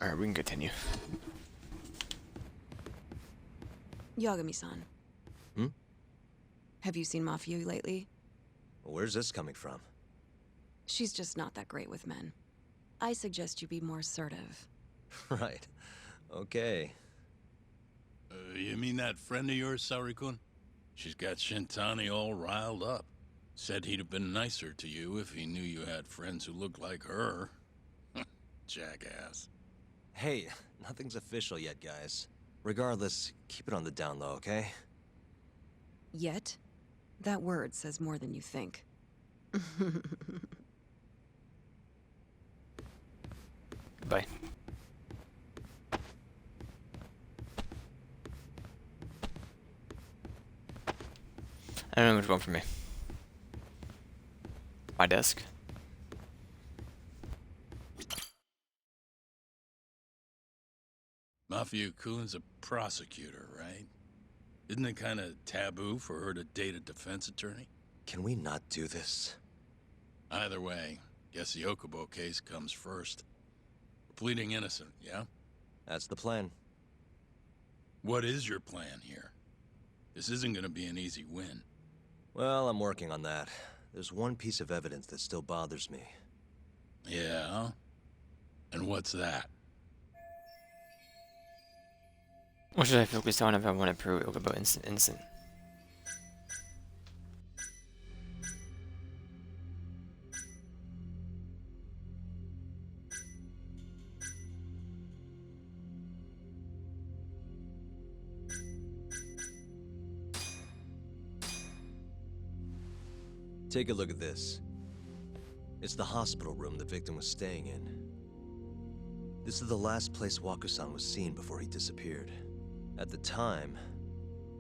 Alright, we can continue. Yagami-san. Hmm? Have you seen Mafia lately? Where's this coming from? She's just not that great with men. I suggest you be more assertive. Right. Okay. You mean that friend of yours, Saori-kun? She's got Shintani all riled up. Said he'd have been nicer to you if he knew you had friends who looked like her. Jackass. Hey, nothing's official yet, guys. Regardless, keep it on the down low, okay? Yet? That word says more than you think. Goodbye. I don't know what's going for me. My desk. Mafia-kun's a prosecutor, right? Isn't it kind of taboo for her to date a defense attorney? Can we not do this? Either way, guess the Okubo case comes first. We're pleading innocent, yeah? That's the plan. What is your plan here? This isn't gonna be an easy win. Well, I'm working on that. There's one piece of evidence that still bothers me. Yeah? And what's that? What should I focus on if I want to prove Okubo innocent? Take a look at this. It's the hospital room the victim was staying in. This is the last place Waku-san was seen before he disappeared. At the time,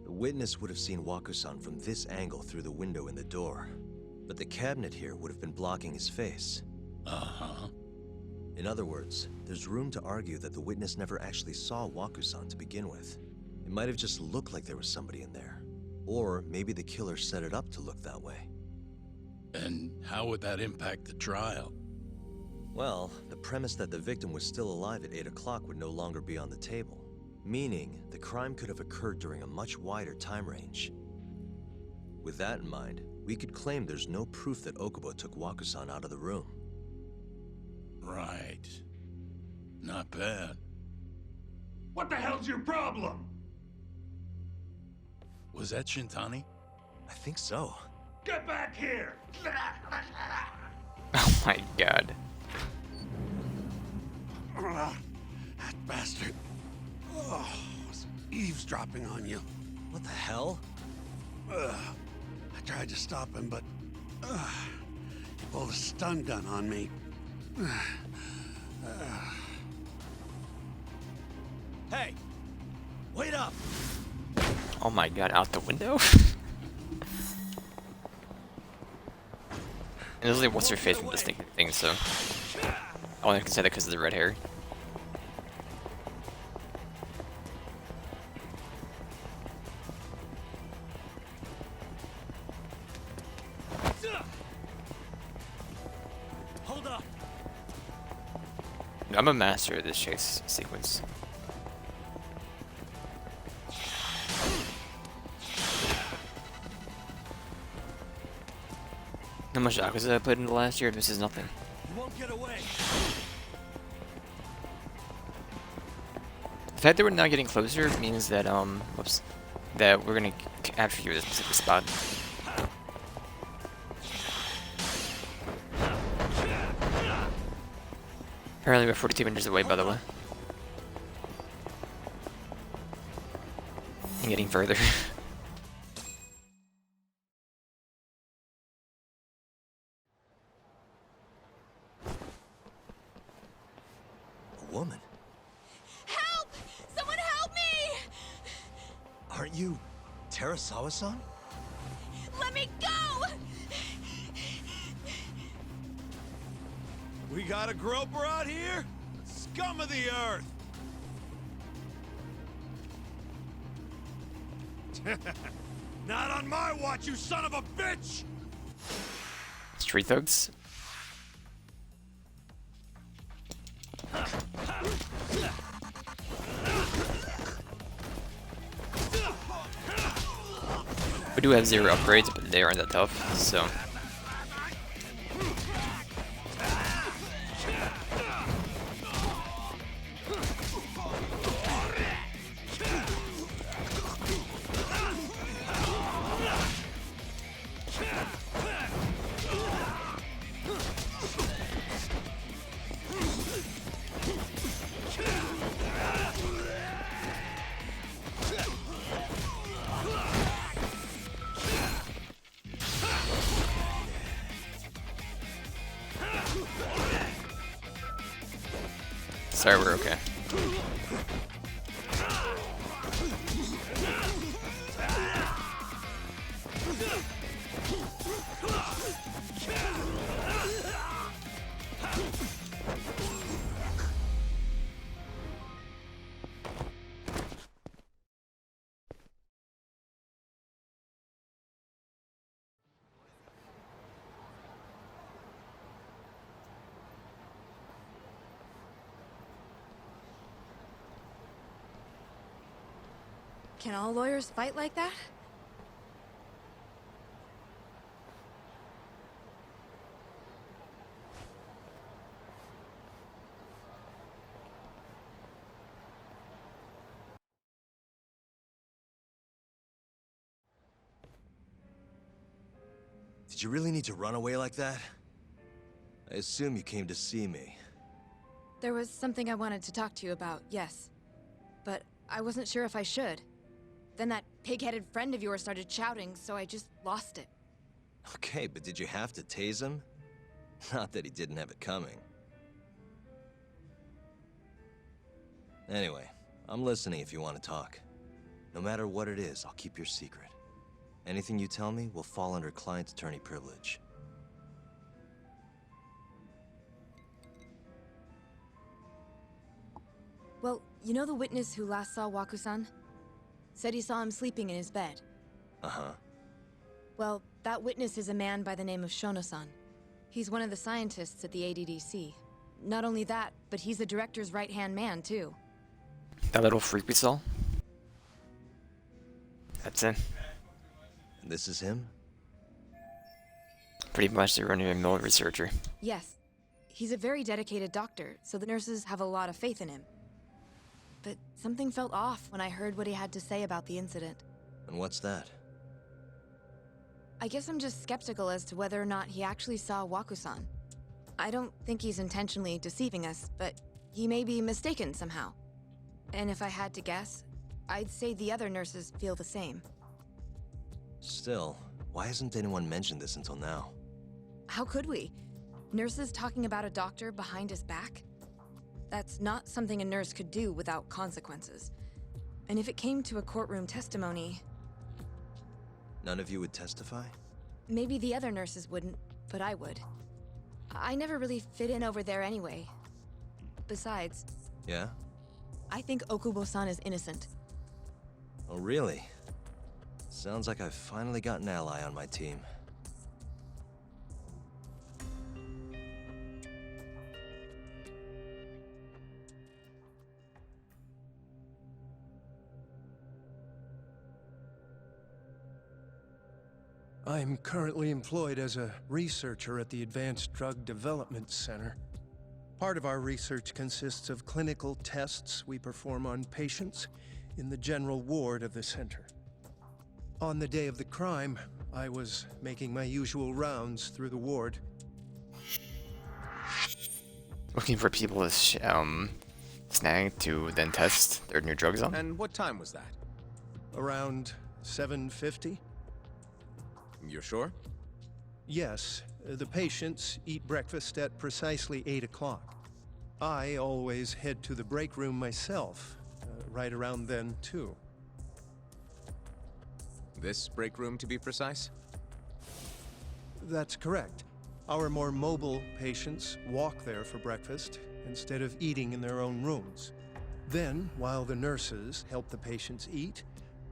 the witness would have seen Waku-san from this angle through the window in the door, but the cabinet here would have been blocking his face. Uh-huh. In other words, there's room to argue that the witness never actually saw Waku-san to begin with. It might have just looked like there was somebody in there. Or maybe the killer set it up to look that way. And how would that impact the trial? Well, the premise that the victim was still alive at 8 o'clock would no longer be on the table. Meaning, the crime could have occurred during a much wider time range. With that in mind, we could claim there's no proof that Okubo took Waku-san out of the room. Right. Not bad. What the hell's your problem? Was that Shintani? I think so. Get back here! Oh my god. That bastard. Oh, was eavesdropping on you. What the hell? I tried to stop him, but he pulled a stun gun on me. Hey! Wait up! Oh my god, out the window? And there's only what's her face from this thing, so I only can say that because of the red hair. Hold up! I'm a master of this chase sequence. How much Yakuza I put in the last year? This is nothing. You won't get away! The fact that we're now getting closer means that whoops, that we're gonna capture you at this specific spot. Apparently we're 42 meters away, by the way. And getting further. A woman? Help! Someone help me! Aren't you Terasawa-san? Let me go! We got a groper out here? Scum of the earth! Not on my watch, you son of a bitch! Street thugs. do have 0 upgrades, but they aren't that tough, so. Sorry, we're okay. Can all lawyers fight like that? Did you really need to run away like that? I assume you came to see me. There was something I wanted to talk to you about, yes. But I wasn't sure if I should. Then that pig-headed friend of yours started shouting, so I just lost it. Okay, but did you have to tase him? Not that he didn't have it coming. Anyway, I'm listening if you want to talk. No matter what it is, I'll keep your secret. Anything you tell me will fall under client attorney privilege. Well, you know the witness who last saw Waku-san? Said he saw him sleeping in his bed. Uh-huh. Well, that witness is a man by the name of Shonosan. He's one of the scientists at the ADDC. Not only that, but he's the director's right-hand man, too. That little freak we saw? That's it. This is him? Pretty much the run-of-the-mill researcher. Yes. He's a very dedicated doctor, so the nurses have a lot of faith in him. But something felt off when I heard what he had to say about the incident. And what's that? I guess I'm just skeptical as to whether or not he actually saw Waku-san. I don't think he's intentionally deceiving us, but he may be mistaken somehow. And if I had to guess, I'd say the other nurses feel the same. Still, why hasn't anyone mentioned this until now? How could we? Nurses talking about a doctor behind his back? That's not something a nurse could do without consequences. And if it came to a courtroom testimony... None of you would testify? Maybe the other nurses wouldn't, but I would. I never really fit in over there anyway. Besides... Yeah? I think Okubo-san is innocent. Oh, really? Sounds like I've finally got an ally on my team. I'm currently employed as a researcher at the Advanced Drug Development Center. Part of our research consists of clinical tests we perform on patients in the general ward of the center. On the day of the crime, I was making my usual rounds through the ward. Looking for people to snag to then test their new drugs on. And what time was that? Around 7:50? You're sure? Yes, the patients eat breakfast at precisely 8 o'clock. I always head to the break room myself, right around then, too. This break room, to be precise? That's correct. Our more mobile patients walk there for breakfast instead of eating in their own rooms. Then, while the nurses help the patients eat,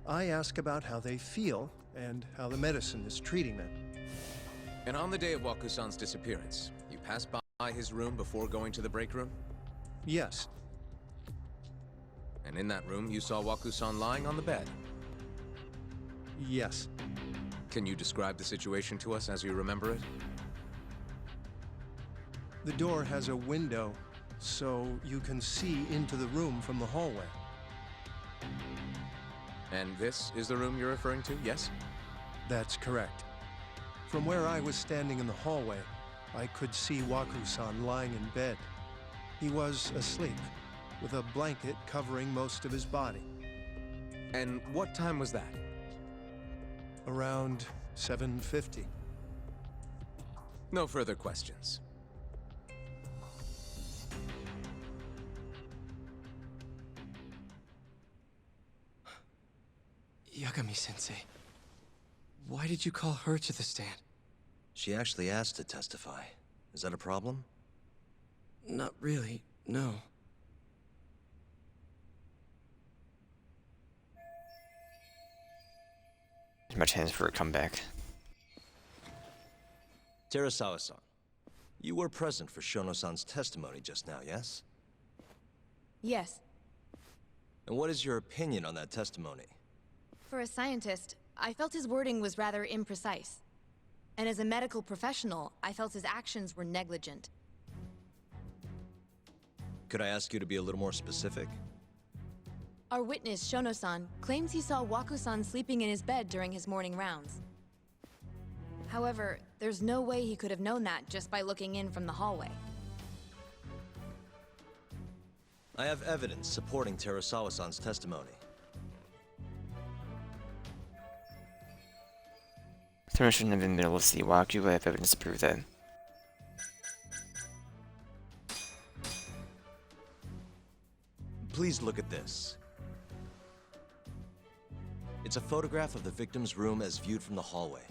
I ask about how they feel and how the medicine is treating them. And on the day of Waku-san's disappearance, you passed by his room before going to the break room? Yes, And in that room, you saw Waku-san lying on the bed? yes. Can you describe the situation to us as you remember it? The door has a window, so you can see into the room from the hallway. And this is the room you're referring to, yes? That's correct. From where I was standing in the hallway, I could see Waku-san lying in bed. He was asleep, with a blanket covering most of his body. And what time was that? Around 7:50. No further questions. Yagami-sensei, why did you call her to the stand? She actually asked to testify. Is that a problem? Not really, no. There's my chance for a comeback. Terasawa-san, you were present for Shonosan's testimony just now, yes? Yes. And what is your opinion on that testimony? For a scientist, I felt his wording was rather imprecise. And as a medical professional, I felt his actions were negligent. Could I ask you to be a little more specific? Our witness, Shonosan, claims he saw Waku-san sleeping in his bed during his morning rounds. However, there's no way he could have known that just by looking in from the hallway. I have evidence supporting Terasawa-san's testimony. Someone shouldn't have been able to see Waku, but I have evidence to prove that. Please look at this. It's a photograph of the victim's room as viewed from the hallway.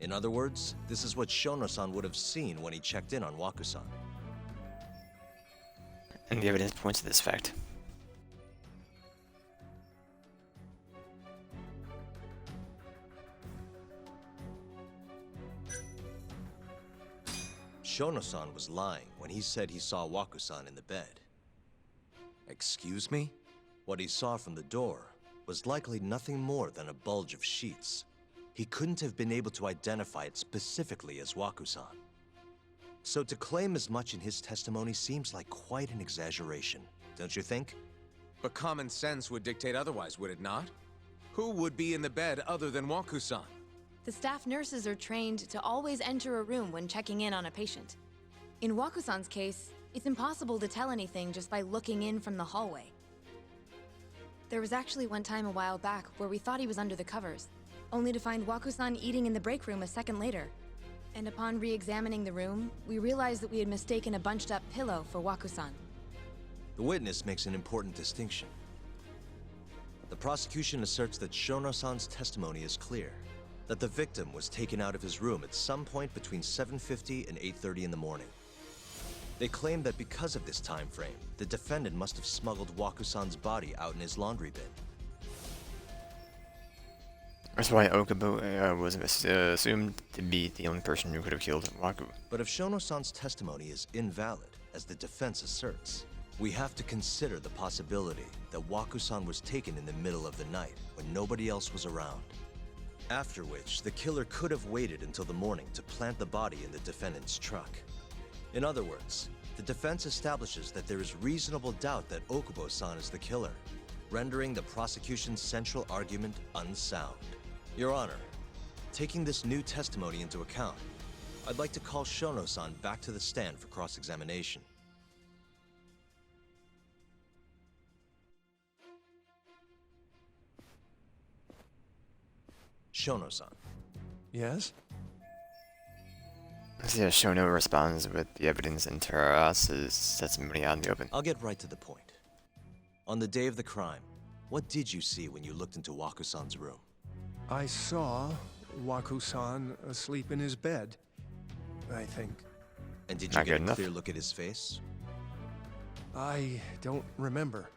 In other words, this is what Shonosan would have seen when he checked in on Waku-san. And the evidence points to this fact. Shonosan was lying when he said he saw Waku-san in the bed. Excuse me? What he saw from the door was likely nothing more than a bulge of sheets. He couldn't have been able to identify it specifically as Waku-san. So to claim as much in his testimony seems like quite an exaggeration, don't you think? But common sense would dictate otherwise, would it not? Who would be in the bed other than Waku-san? The staff nurses are trained to always enter a room when checking in on a patient. In Waku-san's case, it's impossible to tell anything just by looking in from the hallway. There was actually one time a while back where we thought he was under the covers, only to find Waku-san eating in the break room a second later. And upon re-examining the room, we realized that we had mistaken a bunched-up pillow for Waku-san. The witness makes an important distinction. The prosecution asserts that Shono-san's testimony is clear, that the victim was taken out of his room at some point between 7:50 and 8:30 in the morning. They claim that because of this time frame, the defendant must have smuggled Waku-san's body out in his laundry bin. That's why Okubo was assumed to be the only person who could have killed Waku. But if Shono-san's testimony is invalid, as the defense asserts, we have to consider the possibility that Waku-san was taken in the middle of the night when nobody else was around. After which, the killer could have waited until the morning to plant the body in the defendant's truck. In other words, the defense establishes that there is reasonable doubt that Okubo-san is the killer, rendering the prosecution's central argument unsound. Your Honor, taking this new testimony into account, I'd like to call Shono-san back to the stand for cross-examination. Shono-san. Yes? See how Shono responds with the evidence and Teras's testimony out in the open. I'll get right to the point. On the day of the crime, what did you see when you looked into Waku-san's room? I saw Waku-san asleep in his bed, I think. And did you Not get good a enough. clear look at his face? I don't remember.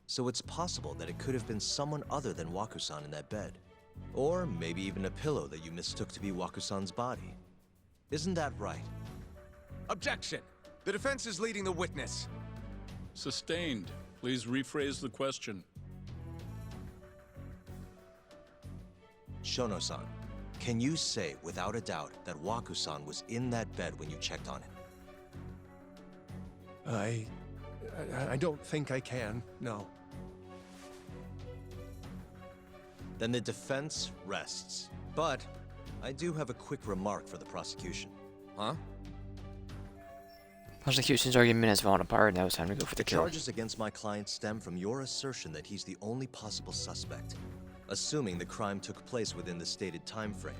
So it's possible that it could have been someone other than Waku-san in that bed. Or maybe even a pillow that you mistook to be Waku-san's body. Isn't that right? Objection! The defense is leading the witness. Sustained. Please rephrase the question. Shono-san, Can you say, without a doubt, that Waku-san was in that bed when you checked on him? I don't think I can, no. Then the defense rests. But I do have a quick remark for the prosecution. Huh? Prosecution's argument has fallen apart. Now it's time to go for the kill. Charges against my client stem from your assertion that he's the only possible suspect, assuming the crime took place within the stated time frame.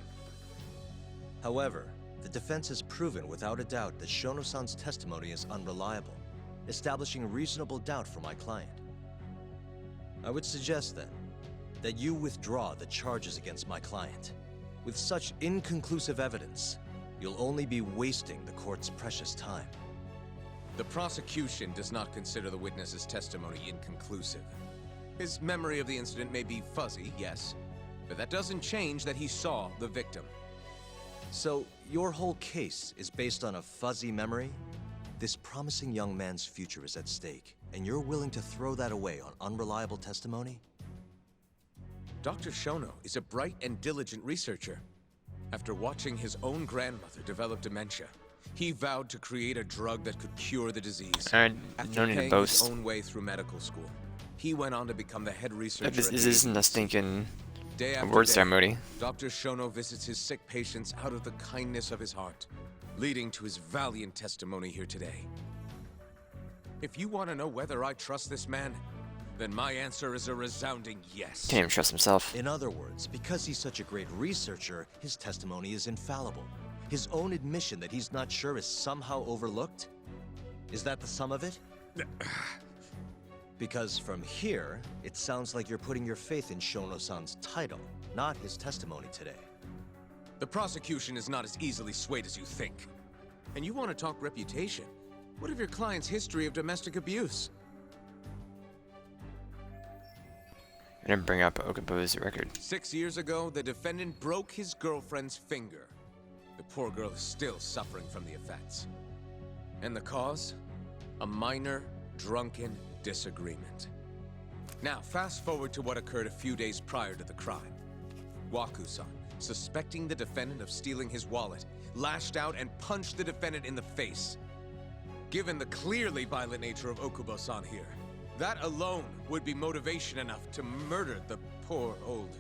However, the defense has proven without a doubt that Shonosan's testimony is unreliable, establishing reasonable doubt for my client. I would suggest, then, that you withdraw the charges against my client. With such inconclusive evidence, you'll only be wasting the court's precious time. The prosecution does not consider the witness's testimony inconclusive. His memory of the incident may be fuzzy, yes, but that doesn't change that he saw the victim. So, your whole case is based on a fuzzy memory? This promising young man's future is at stake, and you're willing to throw that away on unreliable testimony? Dr. Shono is a bright and diligent researcher. After watching his own grandmother develop dementia, he vowed to create a drug that could cure the disease. Alright, After no need to paying boast. his own way through medical school, he went on to become the head researcher. This at the isn't a agency. stinking Day after award day, ceremony. Dr. Shono visits his sick patients out of the kindness of his heart, leading to his valiant testimony here today. If you want to know whether I trust this man, then my answer is a resounding yes. Can't even trust himself. In other words, because he's such a great researcher, his testimony is infallible. His own admission that he's not sure is somehow overlooked? Is that the sum of it? Because from here, it sounds like you're putting your faith in Shono-san's title, not his testimony today. The prosecution is not as easily swayed as you think. And you want to talk reputation? What of your client's history of domestic abuse? I didn't bring up Okubo's record. 6 years ago, the defendant broke his girlfriend's finger. The poor girl is still suffering from the effects. And the cause? A minor, drunken disagreement. Now, fast forward to what occurred a few days prior to the crime. Waku-san, suspecting the defendant of stealing his wallet, lashed out and punched the defendant in the face. Given the clearly violent nature of Okubo-san here, that alone would be motivation enough to murder the poor old...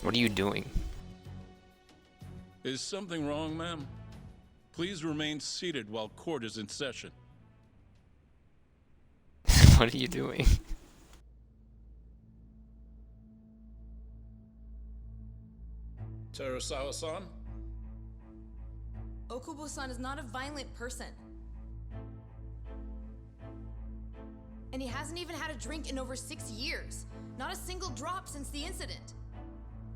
What are you doing? Is something wrong, ma'am? Please remain seated while court is in session. What are you doing? Terasawa-san? Okubo-san is not a violent person. And he hasn't even had a drink in over 6 years. Not a single drop since the incident.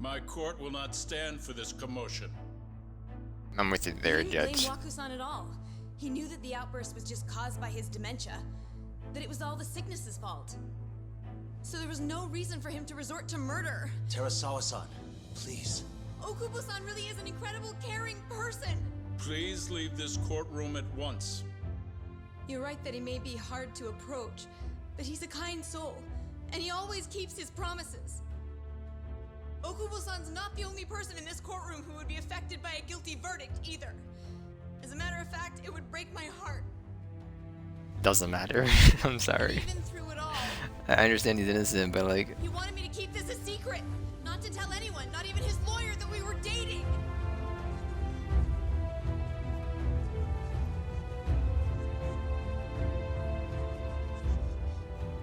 My court will not stand for this commotion. I'm with you there, He didn't Judge. blame Waku-san at all. He knew that the outburst was just caused by his dementia, that it was all the sickness's fault. So there was no reason for him to resort to murder. Terasawa-san, please. Okubo-san really is an incredible, caring person. Please leave this courtroom at once. You're right that he may be hard to approach, but he's a kind soul, and he always keeps his promises. Okubo-san's not the only person in this courtroom who would be affected by a guilty verdict, either. As a matter of fact, it would break my heart. Doesn't matter. I'm sorry. Even through it all, I understand he's innocent, but like, he wanted me to keep this a secret, not to tell anyone, not even his lawyer, that we were dating.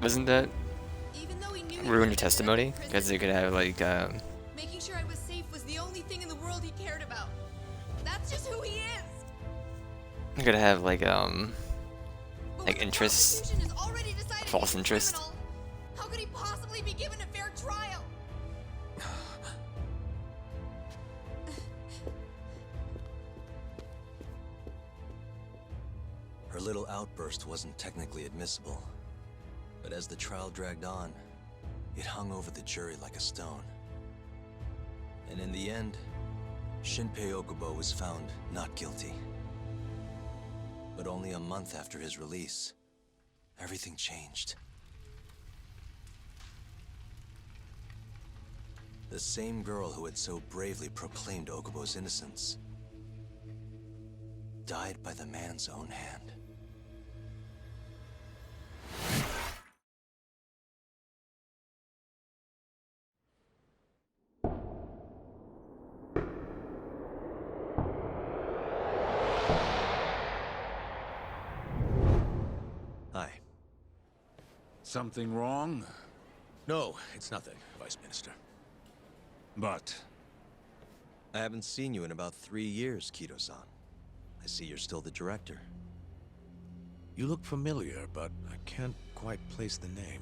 wasn't that Even though he knew he ruin your was testimony? in prison, Because they could have like, making sure I was safe was the only thing in the world he cared about. That's just who he is. they could have like, But like when the interest, prosecution has already decided false he's a interest. criminal, how could he possibly be given a fair trial? Her little outburst wasn't technically admissible. But as the trial dragged on, it hung over the jury like a stone. And in the end, Shinpei Okubo was found not guilty. But only a month after his release, everything changed. The same girl who had so bravely proclaimed Okubo's innocence died by the man's own hand. Hi. Something wrong? No, it's nothing, Vice Minister. But I haven't seen you in about 3 years, Kido-san. I see you're still the director. You look familiar, but I can't quite place the name.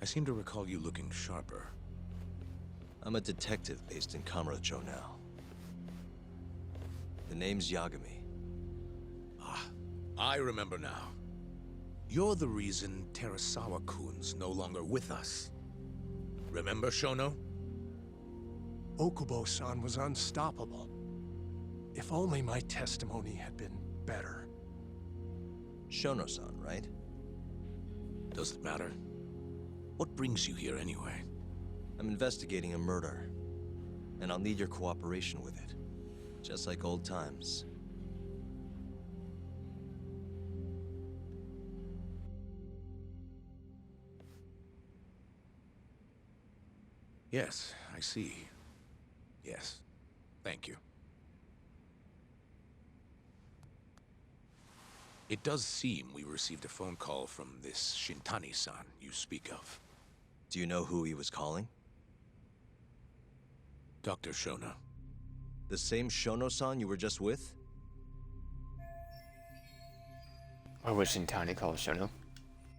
I seem to recall you looking sharper. I'm a detective based in Kamurocho now. The name's Yagami. Ah, I remember now. You're the reason Terasawa-kun's no longer with us. Remember, Shono? Okubo-san was unstoppable. If only my testimony had been better. Shonosan, right? Does it matter? What brings you here anyway? I'm investigating a murder, and I'll need your cooperation with it. Just like old times. Yes, I see. Yes. Thank you. It does seem we received a phone call from this Shintani-san you speak of. Do you know who he was calling? Dr. Shono. The same Shono-san you were just with? Or was Shintani called Shono?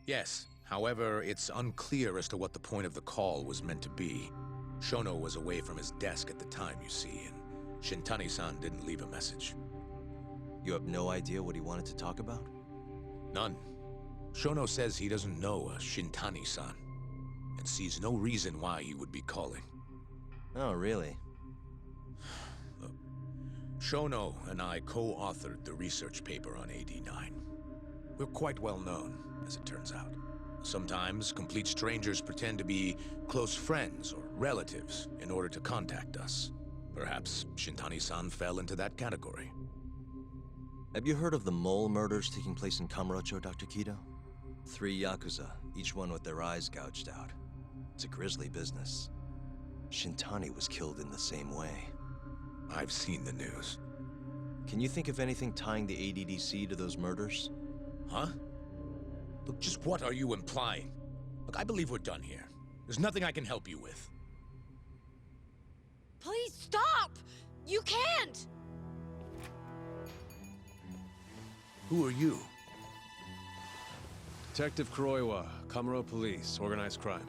Yes. However, it's unclear as to what the point of the call was meant to be. Shono was away from his desk at the time, you see, and Shintani-san didn't leave a message. You have no idea what he wanted to talk about? None. Shono says he doesn't know a Shintani-san, and sees no reason why he would be calling. Oh, really? Look, Shono and I co-authored the research paper on AD9. We're quite well known, as it turns out. Sometimes, complete strangers pretend to be close friends or relatives in order to contact us. Perhaps Shintani-san fell into that category. Have you heard of the mole murders taking place in Kamurocho, Dr. Kido? 3 Yakuza, each one with their eyes gouged out. It's a grisly business. Shintani was killed in the same way. I've seen the news. Can you think of anything tying the ADDC to those murders? Huh? Look, just what are you implying? Look, I believe we're done here. There's nothing I can help you with. Please stop! You can't! Who are you? Detective Kuroiwa, Kamuro Police, Organized Crime.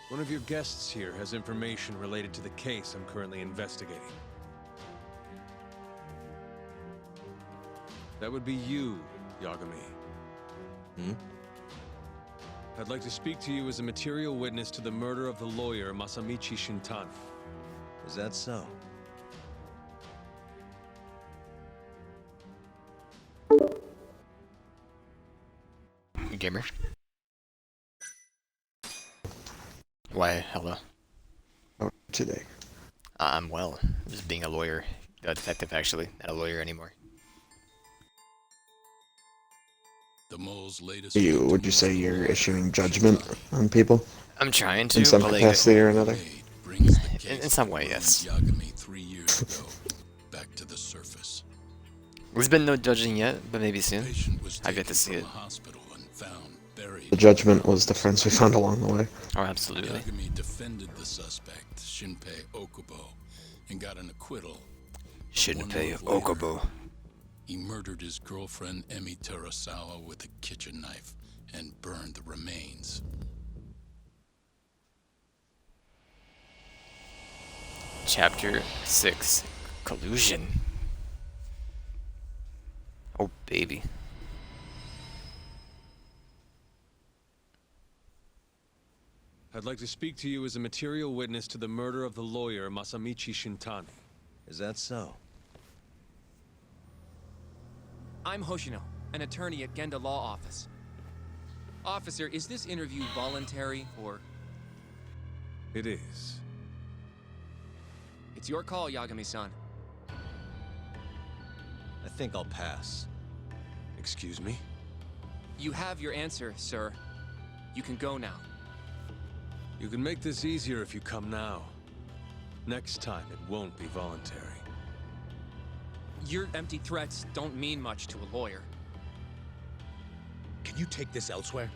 One of your guests here has information related to the case I'm currently investigating. That would be you, Yagami. Hmm? I'd like to speak to you as a material witness to the murder of the lawyer Masamichi Shintani. Is that so? Gamer? Why, hello. Today. I'm well. Just being a lawyer. A detective, actually. Not a lawyer anymore. The mole's latest. Would you say you're issuing judgment on people? I'm trying to, In some but capacity or another? in some way, yes. Yagami 3 years ago, back to the surface. There's been no judging yet, but maybe soon. Patient was I've yet to taken see from it. a hospital and found buried. The judgment was the friends we found along the way. Oh, absolutely. Yagami defended the suspect, Shinpei Okubo, and got an acquittal. Shinpei 1 month later, Okubo. He murdered his girlfriend Emi Terasawa with a kitchen knife and burned the remains. Chapter 6. Collusion. Oh, baby. I'd like to speak to you as a material witness to the murder of the lawyer Masamichi Shintani. Is that so? I'm Hoshino, an attorney at Genda Law Office. Officer, is this interview voluntary, or...? It is. It's your call, Yagami-san. I think I'll pass. Excuse me? You have your answer, sir. You can go now. You can make this easier if you come now. Next time, it won't be voluntary. Your empty threats don't mean much to a lawyer. Can you take this elsewhere?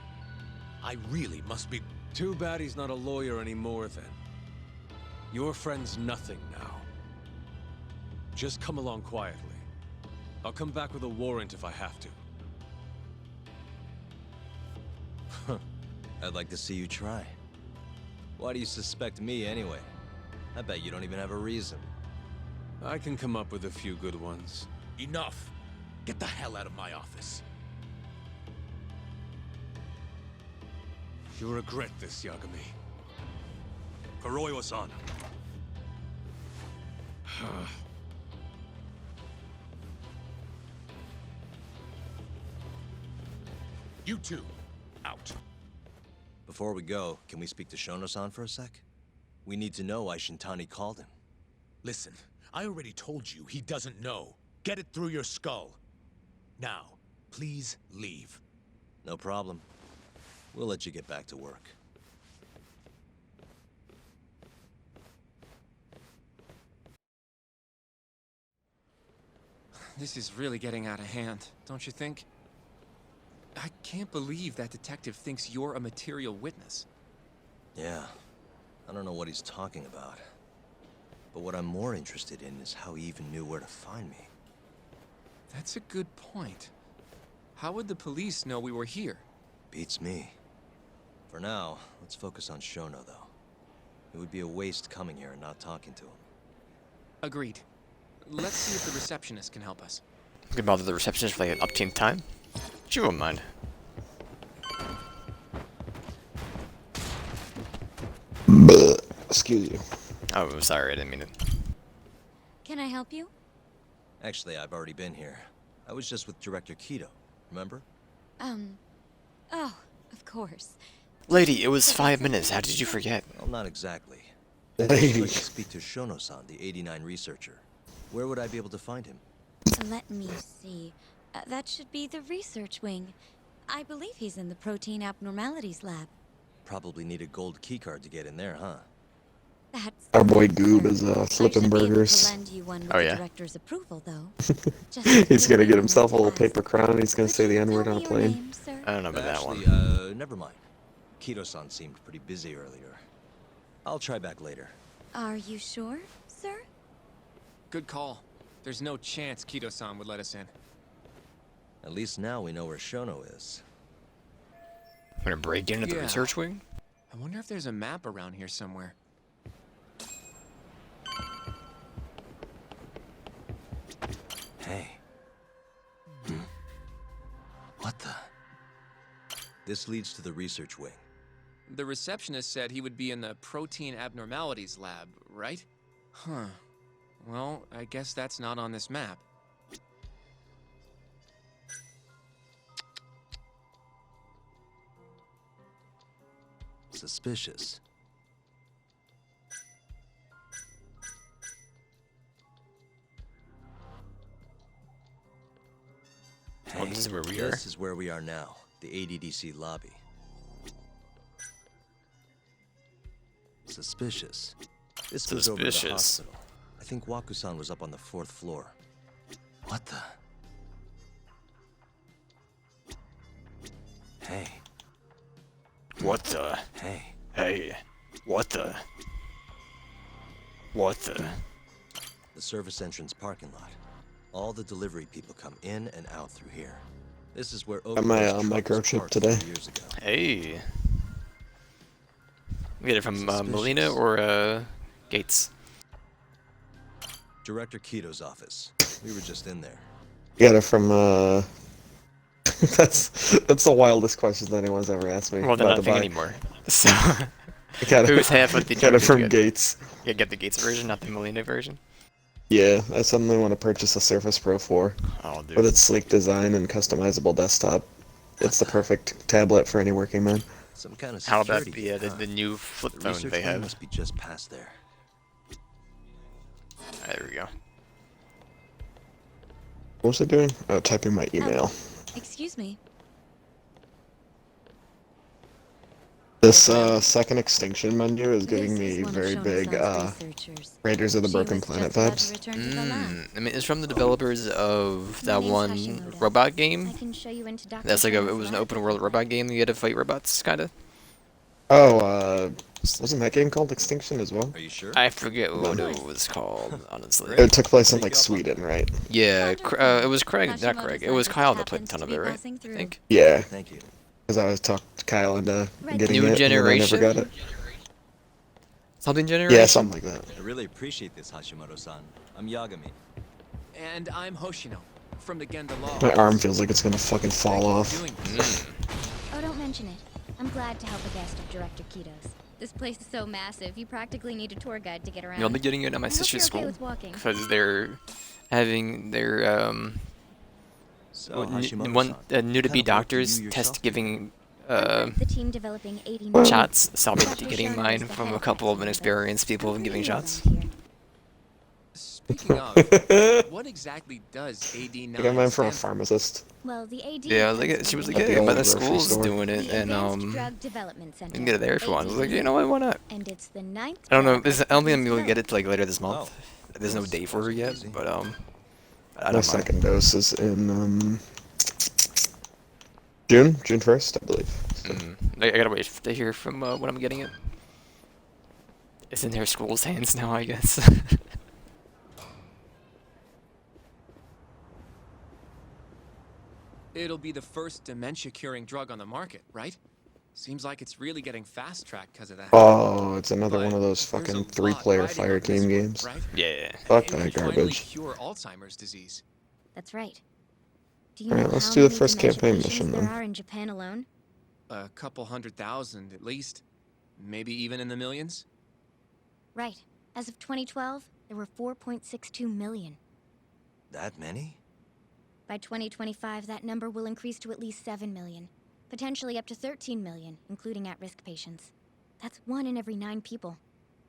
I really must be... Too bad he's not a lawyer anymore, then. Your friend's nothing now. Just come along quietly. I'll come back with a warrant if I have to. I'd like to see you try. Why do you suspect me anyway? I bet you don't even have a reason. I can come up with a few good ones. Enough! Get the hell out of my office. You'll regret this, Yagami. Kuroiwa-san. You two, out. Before we go, can we speak to Shonosan for a sec? We need to know why Shintani called him. Listen, I already told you he doesn't know. Get it through your skull. Now, please leave. No problem. We'll let you get back to work. This is really getting out of hand, don't you think? I can't believe that detective thinks you're a material witness. Yeah. I don't know what he's talking about. But what I'm more interested in is how he even knew where to find me. That's a good point. How would the police know we were here? Beats me. For now, let's focus on Shono, though. It would be a waste coming here and not talking to him. Agreed. Let's see if the receptionist can help us. You can bother the receptionist for like an upteenth time? She won't mind. Excuse you. Oh, sorry, I didn't mean it. Can I help you? Actually, I've already been here. I was just with Director Kido, remember? Oh, of course. Lady, it was 5 minutes. How did you forget? Well, not exactly. Lady. I'd like to speak to Shonosan, the 89 researcher. Where would I be able to find him? Let me see. That should be the research wing. I believe he's in the protein abnormalities lab. Probably need a gold keycard to get in there, huh? That's Our boy Goob is I flipping should be able to burgers. lend you one with Oh, the yeah? director's approval, though. He's gonna get himself a little paper crown. He's gonna say the N-word on a plane. Name, sir? I don't know about that Actually, one. never mind. Kido-san seemed pretty busy earlier. I'll try back later. Are you sure, sir? Good call. There's no chance Kido-san would let us in. At least now we know where Shono is. I'm gonna break into the Yeah. research wing? I wonder if there's a map around here somewhere. Hey. What the? This leads to the research wing. The receptionist said he would be in the protein abnormalities lab, right? Huh. Well, I guess that's not on this map. Suspicious. Oh, this is where we are. This is where we are now, the ADDC lobby. Suspicious. This goes over to the Suspicious. hospital. I think Waku-san was up on the 4th floor. What the? Hey. What the? Hey. Hey. What the? What the? The service entrance parking lot. All the delivery people come in and out through here. This is where Got my, Ogawa's truck was microchip parked today. 3 years ago. Hey. We get it from Suspicious. Molina or Gates? Director Kido's office. We were just in there. Got it from that's the wildest question anyone's ever asked me. Well, they're about not to a thing buy. anymore. So, Got it, whose half of the got it joke did you from get? Gates. You get the Gates version, not the Molina version? Yeah, I suddenly want to purchase a Surface Pro 4 Oh, dude. with its sleek design and customizable desktop. It's the perfect tablet for any working man. Some kind of How about security the, gate, huh? the new flip The phone research they wing have? must be just past there. There we go. What was I doing? Oh, typing my email. Excuse me. This second extinction menu is giving This is me one of very big Shonosan's researchers. Raiders of the She Broken was Planet just about to vibes. return to the lab. I mean, it's from the developers of My that name's one Hashimoto. robot game. I can show you into Dr. That's like it Shono's was an lab open if world you'd robot like. game. You had to fight robots, kind of. Oh, wasn't that game called Extinction as well? Are you sure? I forget what it was called, honestly. It took place in like Sweden, right? Yeah, it was Craig, not Hashimoto's Craig. It was lab Kyle that just played a ton happens of to it, be right? passing I through. think. Yeah, Thank you. because I was talked Kyle into getting New it, generation? and then I never got it. Something generation? Yeah, something like that. I really appreciate this, Hashimoto-san. I'm Yagami. And I'm Hoshino, from the Genda Law. My arm feels like it's gonna fucking fall off. Oh, don't mention it. I'm glad to help a guest of Director Kito's. This place is so massive, you practically need a tour guide to get around. I'll be getting it at my I hope sister's you're okay school with walking. because they're having their So, one Hashimoto-san, new to be what kind of work do doctors you test yourself giving The team developing 80 shots. So I'll be Dr. getting Shono mine is the from head a of couple that of team, but inexperienced people I'm giving new shots. around here. Speaking of, what exactly does AD9 I got mine from a stand for? pharmacist. Well, the AD Yeah, she was like, yeah, but the school's store. doing it, the and Advanced Drug Development you Center. can get it there if you want. I was like, ADC. you know what, why not? And it's the 9th I don't know. drug I don't think I'm he's gonna get it developed. like later this month. There's no date for it yet, but I My don't second mind. dose is in June 1st, I believe. So. I gotta wait to hear from when I'm getting it. It's in their school's hands now, I guess. It'll be the first dementia-curing drug on the market, right? Seems like it's really getting fast-tracked because of that. Oh, it's another one of those There's a fucking lot 3-player riding fire on this team one, games. right? Yeah. Fuck It that could finally garbage. cure Alzheimer's disease. That's right. Do you Alright, know let's how do the many first dementia campaign patients mission there then. are in Japan alone? A couple 100,000 at least. Maybe even in the millions? Right. As of 2012, there were 4.62 million. That many? By 2025, that number will increase to at least 7 million. Potentially up to 13 million, including at-risk patients. That's 1 in every 9 people.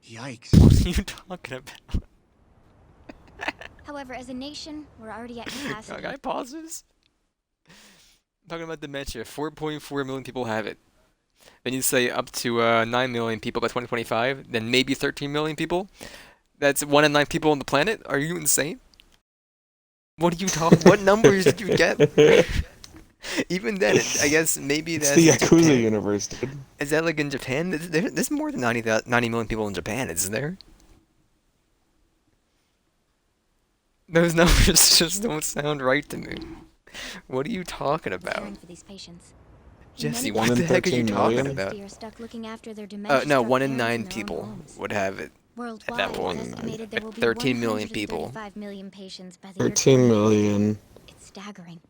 Yikes. What are you talking about? However, as a nation, we're already at capacity. Guy pauses. I'm talking about dementia. 4.4 million people have it. Then you say up to 9 million people by 2025. Then maybe 13 million people. That's 1 in 9 people on the planet. Are you insane? What are you talking? What numbers did you get? Even then, I guess maybe It's that's the in Yakuza Japan. universe, dude. Is that like in Japan? There's more than 90 million people in Japan, isn't there? Those numbers just don't sound right to me. What are you talking about? Caring for these patients. Jesse, Many what One the in heck are you 13 talking million? about? are stuck looking after their No, dementia-struck 1 in parents 9 in their own people homes. would have it. Worldwide, that point. it's estimated there will be 13 million people. 135 million patients by the year 13 2050. million It's staggering.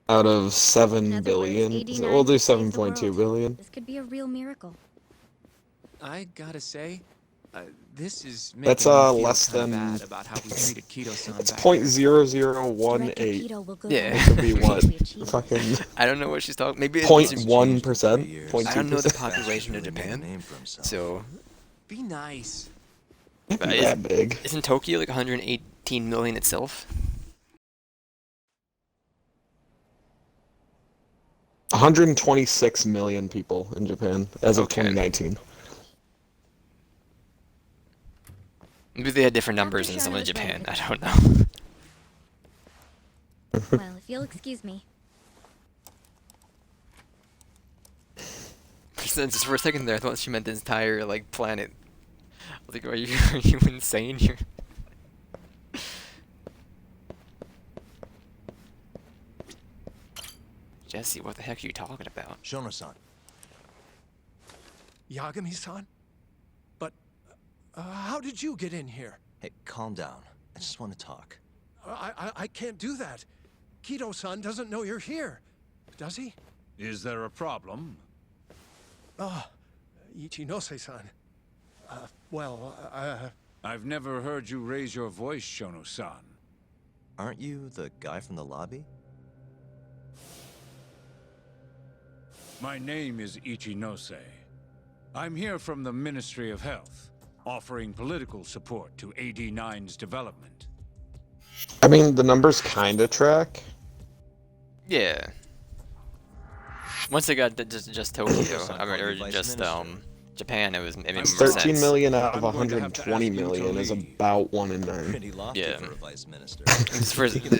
out of In 7 other billion. words, So we'll do 89 saves the 7.2 world. billion. This could be a real miracle. I gotta say, this is making That's me feel less kinda than. bad about how we treated Kito-san It's back point there. zero zero Director one Kito eight. will go Yeah. down Which would be as what? we achieve this. Fucking I don't know what she's talking. Maybe it's 0.1%. I I don't know the 0.2%. population of Really made a Japan, name for himself. so Be nice. Can't But be is- that big. isn't Tokyo like 118 million itself? 126 million people in Japan as of Okay. 2019. Maybe they had different numbers Dr. in some of Shono is ready Japan. for I don't know. Well, if you'll excuse me. For a second there, I thought she meant the entire like planet. I was like, are you insane here? Jesse, what the heck are you talking about? Shonosan. Yagami-san? But how did you get in here? Hey, calm down. I just want to talk. I can't do that. Kito-san doesn't know you're here. Does he? Is there a problem? Oh, Ichinose-san. I've never heard you raise your voice, Shono-san. Aren't you the guy from the lobby? My name is Ichinose. I'm here from the Ministry of Health, offering political support to AD9's development. I mean, the numbers kinda track. Yeah. Once they got just Tokyo, Shonosan called or you vice just minister. Japan, it made more 13 sense. million out of I'm going to have to 120 ask you to million is leave. about 1 in 9. Pretty lofty Yeah. for a vice minister.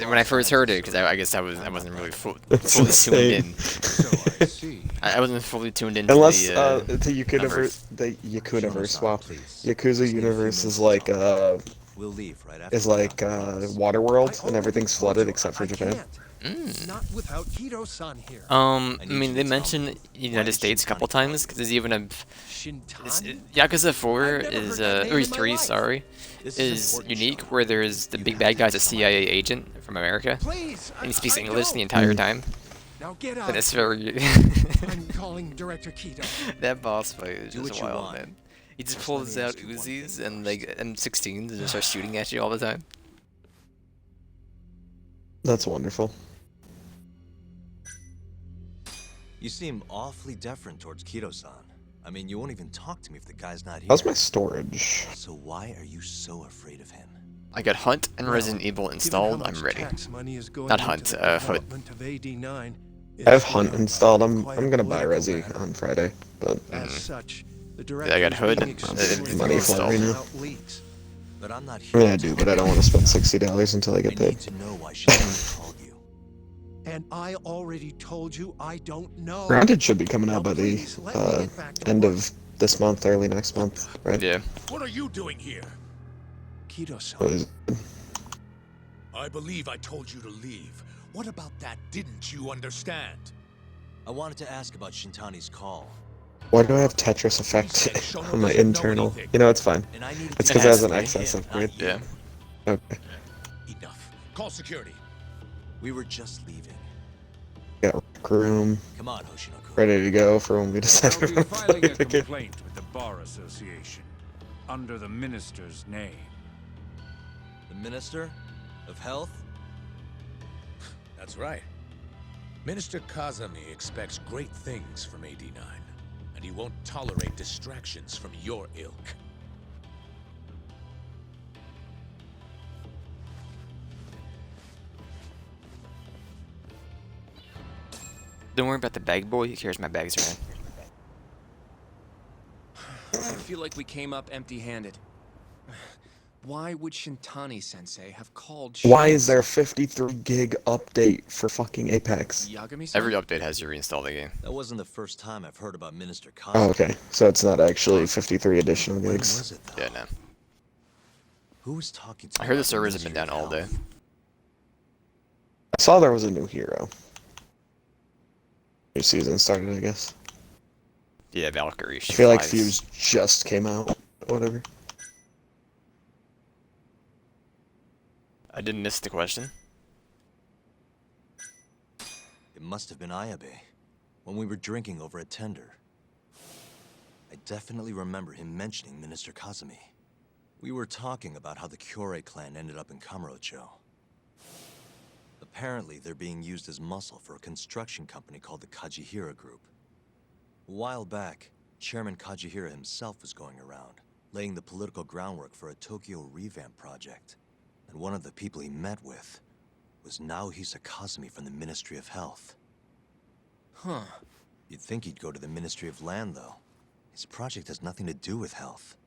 When I first heard it, because I guess I wasn't really fully It's tuned insane. in. So I see. I wasn't fully tuned into Unless the the numbers. Yakunaverse, Shonosan, wow. please. Yakuza Just need a few universe is minutes to like talk. We'll leave right after is we're like done, I promise. Waterworld, and everything's flooded except for Japan. Not without Hiro-san here. I need mean, you they to tell mentioned me, United why States a did couple Shintani call times, you? because there's even a Shintani? Yakuza 4 I've never is heard that name or in my 3, life. sorry, This is important, unique, Shono. where there's the You big have bad to guy's a tell me. CIA agent from America, Please, and he speaks I English the don't. entire time. Now get out. And it's very I'm calling Director Keto. that boss fight is Do just what you wild, want. man. He just Just let pulls me out ask you one thing Uzis and first. like M16s and just starts shooting at you all the time. That's wonderful. You seem awfully deferent towards Kido-san. I mean, you won't even talk to me if the guy's not here. How's my storage? So why are you so afraid of him? I got Hunt and Well, Resident Evil Given how installed. much I'm ready. tax money is going Not into Hunt, the Hood. development of AD9, I have it's Hunt become installed. I'm quite a gonna buy political Resi matter. on Friday, but As such, the I got director Hood, is being extremely money cautious for it right now. about leaks. But I'm not I here mean, I to do, talk but I don't about want to spend it. $60 until I I get paid. need to know why Shintani called you. And I already told you I don't know. Grounded should be coming out by the Please, let me get back to end work. of this month, early next month, right? Yeah. What are you doing here? Keto-san, What is it? I believe I told you to leave. What about that didn't you understand? I wanted to ask about Shintani's call. Why do I have Tetris effect on my internal? You know, it's fine. And I needed It's to because it has an ask XS him, upgrade. not you. Yeah. Okay. Enough. Call security. We were just leaving. Got rec room Come on, Hoshino-kun. ready to go for when we decide I'll we're be gonna play filing a it again. complaint with the Bar Association, under the Minister's name. The Minister of Health? That's right. Minister Kazumi expects great things from AD9, and he won't tolerate distractions from your ilk. Don't worry about the bag boy. He carries my bags around. I feel like we came up empty-handed. Why would Shintani-sensei have called Why is there a Shonosan? 53 gig update for fucking Apex? Yagami-san? Every update has you reinstall the game. That wasn't the first time I've heard about Minister Kazumi. Oh, okay. So it's not actually 53 additional When gigs. was it, though? Yeah, no. Who was talking to I me heard the about servers have been Ministry down of all day. Health? I saw there was a new hero. New season started, I guess. Yeah, Valkyrie. I She feel like flies. Fuse just came out. Whatever. I didn't miss the question. It must have been Ayabe, when we were drinking over at Tender. I definitely remember him mentioning Minister Kazumi. We were talking about how the Kyorei clan ended up in Kamurocho. Apparently, they're being used as muscle for a construction company called the Kajihira Group. A while back, Chairman Kajihira himself was going around, laying the political groundwork for a Tokyo revamp project. And one of the people he met with was Naohisa Kazumi from the Ministry of Health. Huh. You'd think he'd go to the Ministry of Land, though. His project has nothing to do with health.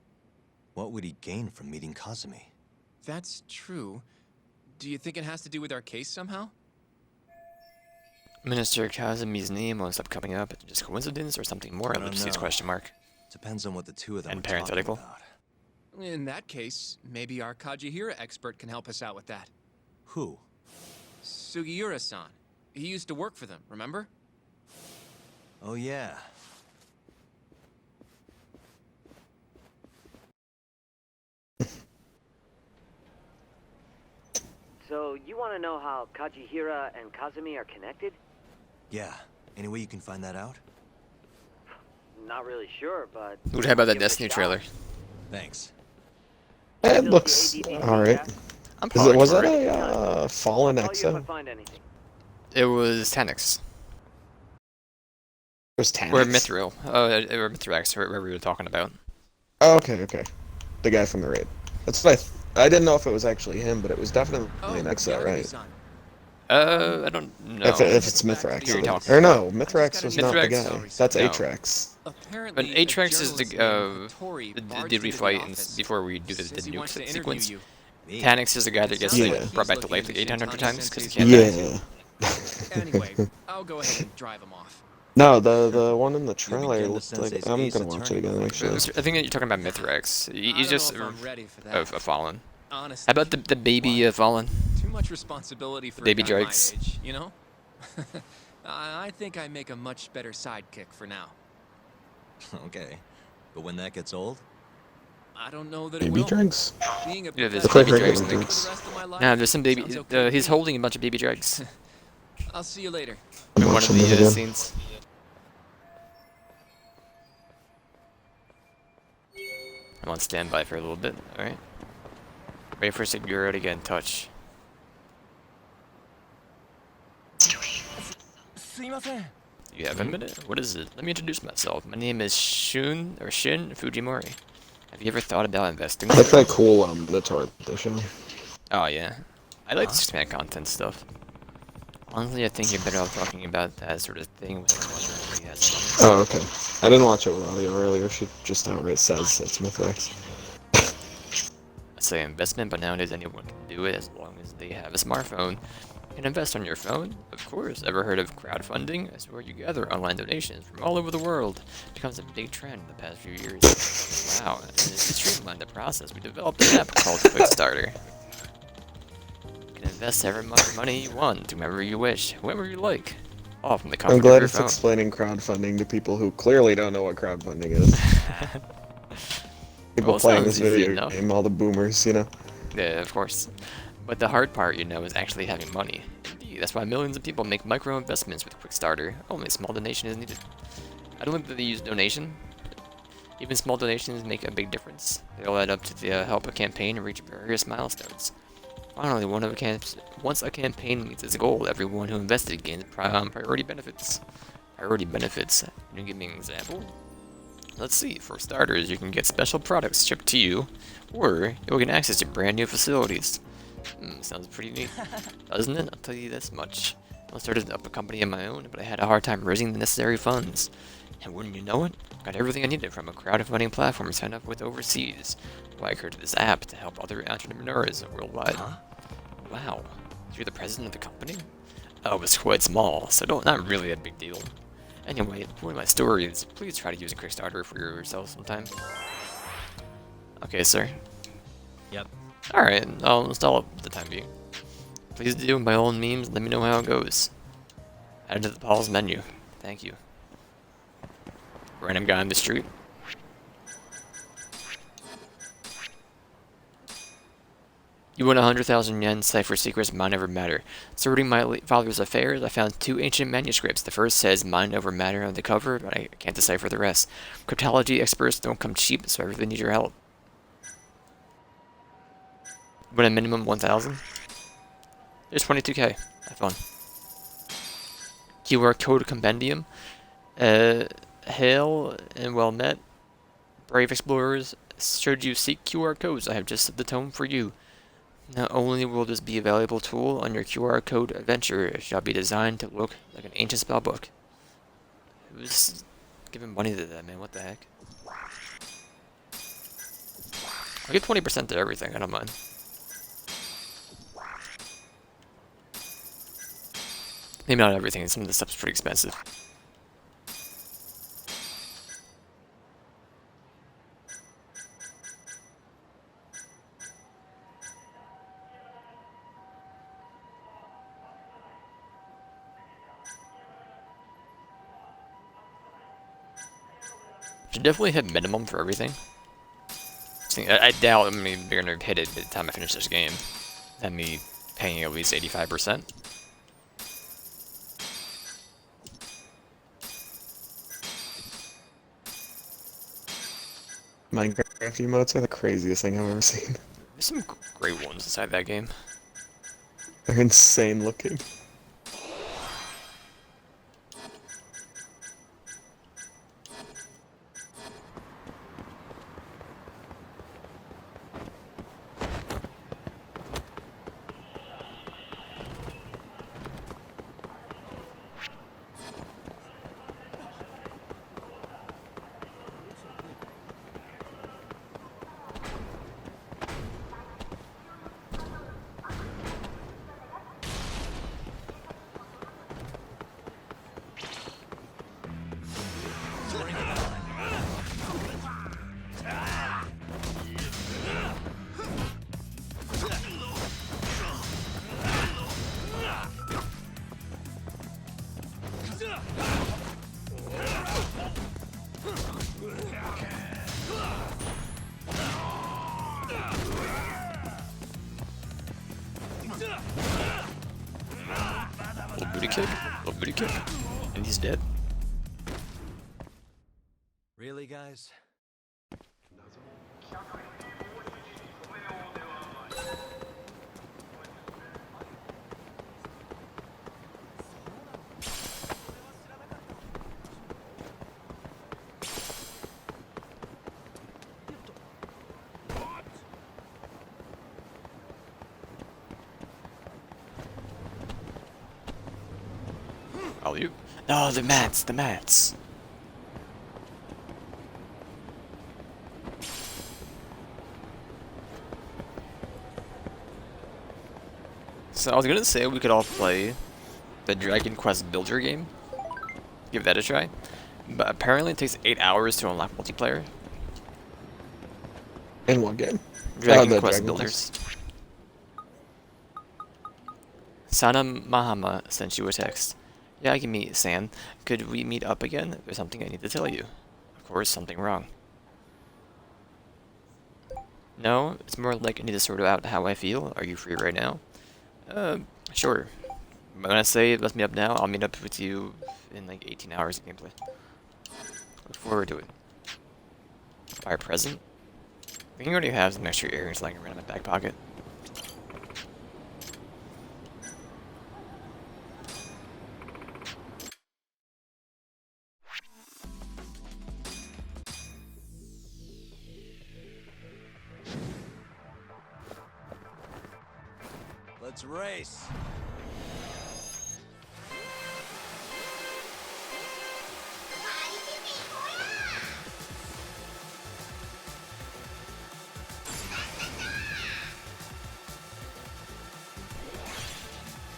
What would he gain from meeting Kazumi? That's true. Do you think it has to do with our case somehow? Minister Kazumi's name won't stop coming up. Just coincidence or something more? I don't Ellipses know. question mark. Depends on what the two of them And are talking parenthetical. about. In that case, maybe our Kajihira expert can help us out with that. Who? Sugiura-san. He used to work for them, remember? Oh, yeah. So, you want to know how Kajihira and Kazumi are connected? Yeah. Any way you can find that out? Not really sure, but... What about that give it a Destiny shot. trailer? Thanks. It looks alright. I'm Was for that it. a Fallen Call you if I Exo? find anything. It was Tenix. was Or Tanix. Mithril. Or Mithrax, or whoever you were talking about. Oh, okay, okay. The guy from the raid. That's what I didn't know if it was actually him, but it was definitely an Exo, right? I don't know. If it's Mithrax, Who you're it is. talking Or about. no, Mithrax was not the guy. That's No. Atrax. But Atrax is the dude we fight before we do the nuke sequence. Tanix is the guy that gets like, brought back to life like 800 times because he can't die. Anyway, I'll go ahead and drive him off. No, the one in the trailer looked like... I'm gonna watch it again, actually. I think that you're talking about Mithrax. He's just a Fallen. Honestly, How about the baby Fallen? too much responsibility for Baby a guy my Drakes. age, you know? I think I make a much better sidekick for now. Okay. But when that gets old? I don't know that it Baby will. Dregs? Being a Yeah, there's Look like baby regular dregs. Dregs. Nah, there's some baby. He's holding a bunch of baby dregs. I'll see you later. In one of watching it the again. scenes. I'm on standby for a little bit. All right. Wait for Seguro to get in touch. You have a minute? What is it? Let me introduce myself. My name is Shin Fujimori. Have you ever thought about investing? I like that cool, the tour edition. Oh yeah. I like this kind of content stuff. Honestly, I think you're better off talking about that sort of thing with someone who already has money. Oh, okay. I didn't watch it with audio earlier. She just outright says it's Mithrax. I say investment, but nowadays anyone can do it as long as they have a smartphone. You can invest on your phone, of course. Ever heard of crowdfunding? It's where you gather online donations from all over the world. It becomes a big trend in the past few years. Wow, and to streamline the process, we developed an app called Quickstarter. You can invest however much money you want, to whomever you wish, whoever you like, all from the comfort I'm of glad your it's phone. explaining crowdfunding to people who clearly don't know what crowdfunding is. People Well, it playing this sounds easy video enough. game, all the boomers, you know. Yeah, of course. But the hard part, you know, is actually having money. Indeed, that's why millions of people make micro investments with Quickstarter. Only a small donation is needed. I don't think that they use donation. Even small donations make a big difference. They all add up to the help a campaign reach various milestones. Finally, once a campaign meets its goal, everyone who invested gains priority benefits. Priority benefits. Can you give me an example? Let's see. For starters, you can get special products shipped to you, or you'll get access to brand new facilities. Sounds pretty neat, doesn't it? I'll tell you this much. I started up a company of my own, but I had a hard time raising the necessary funds. And wouldn't you know it, got everything I needed from a crowdfunding platform signed up with overseas. Why I created this app to help other entrepreneurs worldwide. Wow, you're the president of the company? Oh, it's quite small, so not really a big deal. Anyway, the point of my story is, please try to use a Kickstarter for yourself sometime. Okay, sir. Yep. Alright, I'll install it for the time being. Please do, by all means, let me know how it goes. Add it to the pause menu. Thank you. Random guy on the street. You won 100,000 yen, cipher secrets, mind over matter. Sorting my father's affairs, I found 2 ancient manuscripts. The first says mind over matter on the cover, but I can't decipher the rest. Cryptology experts don't come cheap, so I really need your help. Win a minimum 1,000. There's 22k. Have fun. QR code compendium. Hail and well met. Brave explorers. Should you seek QR codes, I have just set the tone for you. Not only will this be a valuable tool on your QR code adventure, it shall be designed to look like an ancient spellbook. Who's giving money to that, man? What the heck? I'll give 20% to everything, I don't mind. Maybe not everything, some of the stuff's pretty expensive. Should definitely hit minimum for everything. I doubt they're gonna hit it by the time I finish this game. That me paying at least 85%. Minecraft emotes are the craziest thing I've ever seen. There's some great ones inside that game. They're insane looking. Little booty kick. Little booty kick. And he's dead. Really, guys? Oh, you. No, the mats. The mats. So I was gonna say we could all play the Dragon Quest Builder game. Give that a try. But apparently it takes 8 hours to unlock multiplayer. In what game? Dragon the Quest Dragon Builders. Sana Mahama sent you a text. Yeah, I can meet San. Could we meet up again? There's something I need to tell you. Of course, something wrong. No, it's more like I need to sort out how I feel. Are you free right now? Sure. When I say let's meet up now, I'll meet up with you in like 18 hours of gameplay. Look forward to it. Buy a present? I think I already have some extra earrings lying around in my back pocket. Let's race.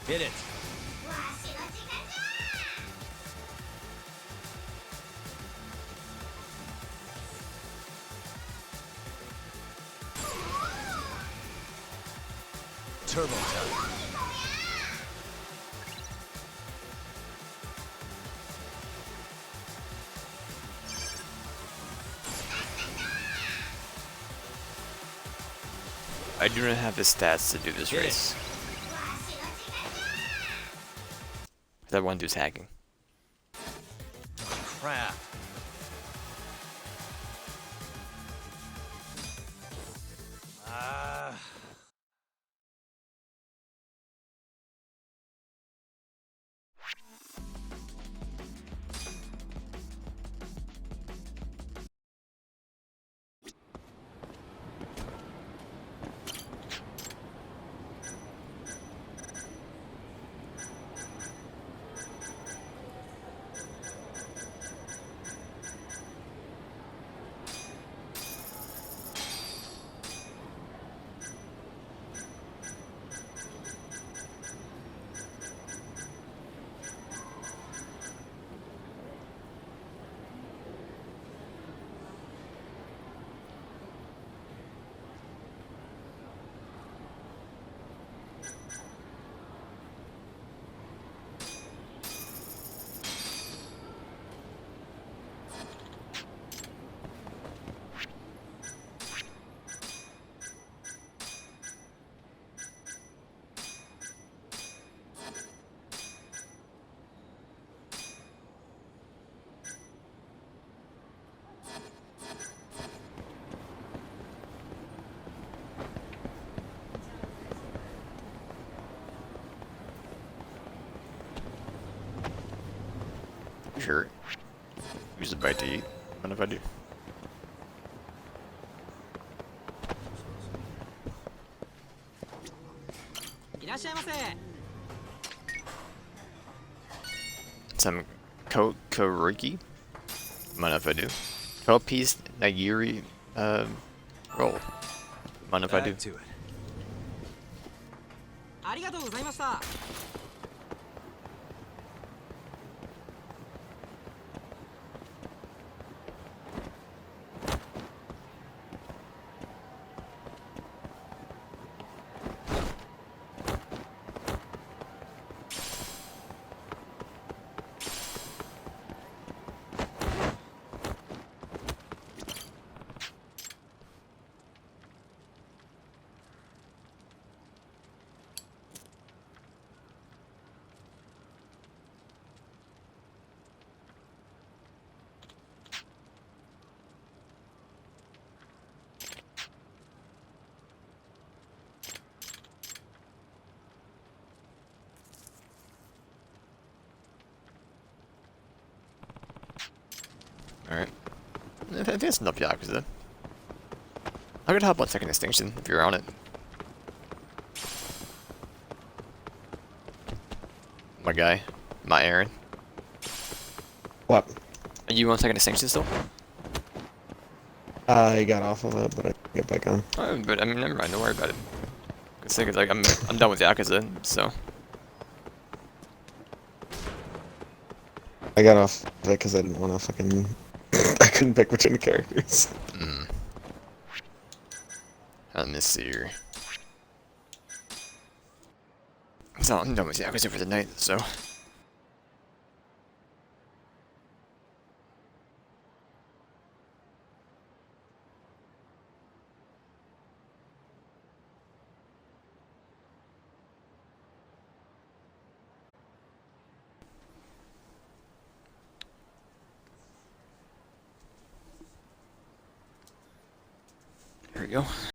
Hit it. Turbo time. I do not have the stats to do this race. That one dude's hacking. Crap. Sure. Use a bite to eat. Mind if I do? Some kokoriki. Mind if I do? Kopi's nigiri roll. Mind if I do? Back to it. ありがとうございました。Alright. I think it's enough Yakuza. I could hop on Second Extinction if you're on it. My guy. My Aaron. What? Are you on Second Extinction still? I got off of it, but I can get back on. Oh, but I mean, never mind. Don't worry about it. Cause like I'm done with Yakuza, so. I got off of it because I didn't want to fucking. I couldn't pick between the characters. Hmm. Let me see here. So I'm done with Yakuza for the night, so. Here we go.